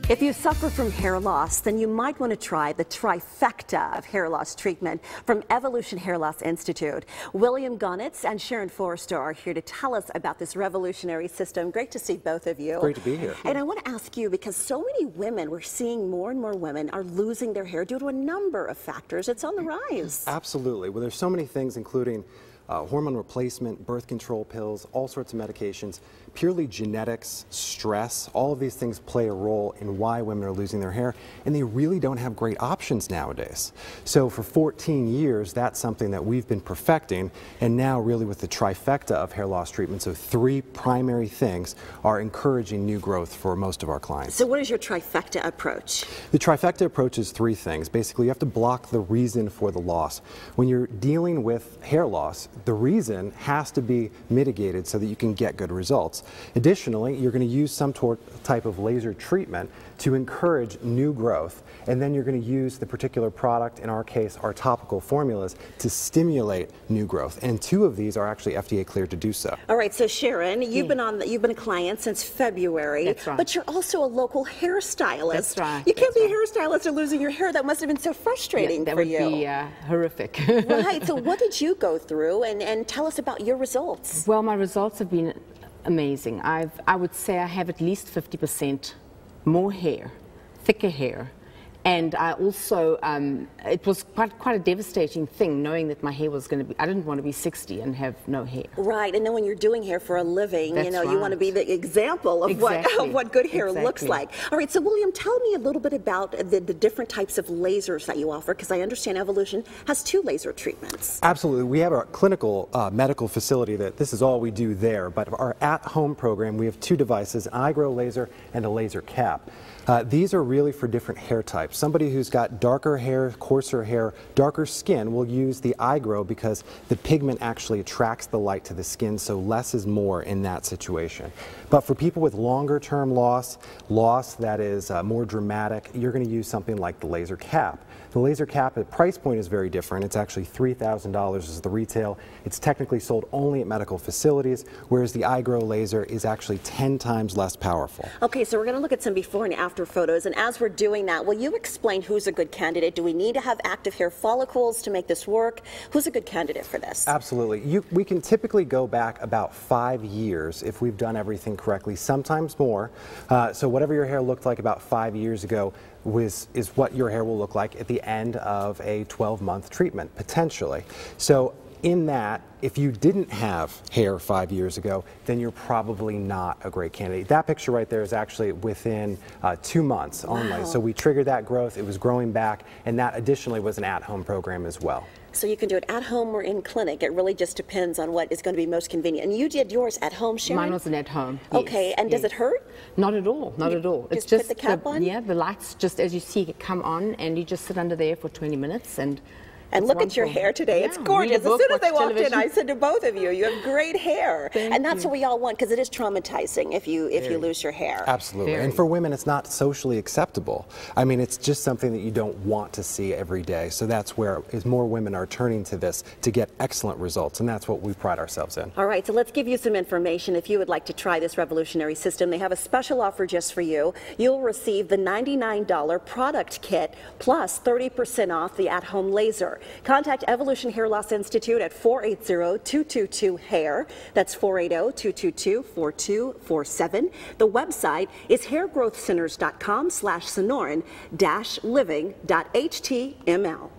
If you suffer from hair loss, then you might want to try the trifecta of hair loss treatment from Evolution Hair Loss Institute. William Gaunitz and Sharon Forrester are here to tell us about this revolutionary system. Great to see both of you. Great to be here. And I want to ask you, because so many women, we're seeing more and more women are losing their hair due to a number of factors. It's on the rise. Absolutely. Well, there's so many things, including hormone replacement, birth control pills, all sorts of medications, purely genetics, stress, all of these things play a role in why women are losing their hair, and they really don't have great options nowadays. So for 14 years, that's something that we've been perfecting, and now really with the trifecta of hair loss treatment, so three primary things are encouraging new growth for most of our clients. So what is your trifecta approach? The trifecta approach is three things. Basically, you have to block the reason for the loss. When you're dealing with hair loss, the reason has to be mitigated so that you can get good results. Additionally, you're going to use some type of laser treatment to encourage new growth, and then you're going to use the particular product, in our case, our topical formulas, to stimulate new growth. And two of these are actually FDA cleared to do so. All right, so Sharon, you've been a client since February. That's right. But you're also a local hairstylist. That's right. You can't be a hairstylist and losing your hair. That must have been so frustrating for you. That would be horrific. Right. So what did you go through, and tell us about your results? Well, my results have been amazing. I would say I have at least 50% more hair, thicker hair. And I also, it was quite a devastating thing knowing that my hair was going to be, I didn't want to be 60 and have no hair. Right, and then when you're doing hair for a living, That's you know, right. you want to be the example of, what good hair looks like. All right, so William, tell me a little bit about the different types of lasers that you offer, because I understand Evolution has 2 laser treatments. Absolutely. We have a clinical medical facility that this is all we do there, but our at-home program, we have 2 devices, an iGrow laser and a laser cap. These are really for different hair types. Somebody who's got darker hair, coarser hair, darker skin will use the iGrow because the pigment actually attracts the light to the skin, so less is more in that situation. But for people with longer term loss that is more dramatic, you're going to use something like the laser cap. The laser cap, the price point is very different. It's actually $3,000 is the retail. It's technically sold only at medical facilities, whereas the iGrow laser is actually 10 times less powerful. Okay, so we're going to look at some before and after photos, and as we're doing that, will you explain who's a good candidate? Do we need to have active hair follicles to make this work? Who's a good candidate for this? Absolutely. We can typically go back about 5 years if we've done everything correctly, sometimes more. So whatever your hair looked like about 5 years ago is what your hair will look like at the end of a 12-month treatment, potentially. So in that, if you didn't have hair 5 years ago, then you're probably not a great candidate. That picture right there is actually within 2 months only. Wow. So we triggered that growth, it was growing back, and that additionally was an at-home program as well. So you can do it at home or in clinic. It really just depends on what is going to be most convenient. And you did yours at home, Sharon? Mine was an at home. Yes, okay, and does it hurt? Not at all, not at all. It's just put the cap on? Yeah, the lights just, as you see, come on, and you just sit under there for 20 minutes and look at your hair today. Yeah, it's gorgeous. As soon as they walked in, I said to both of you, you have great hair. And that's what we all want, because it is traumatizing if you lose your hair. Absolutely. And for women, it's not socially acceptable. I mean, it's just something that you don't want to see every day. So that's where more women are turning to this to get excellent results, and that's what we pride ourselves in. All right, so let's give you some information. If you would like to try this revolutionary system, they have a special offer just for you. You'll receive the $99 product kit plus 30% off the at-home laser. Contact Evolution Hair Loss Institute at 480-222-HAIR. That's 480-222-4247. The website is hairgrowthcenters.com/Sonoran-living.html.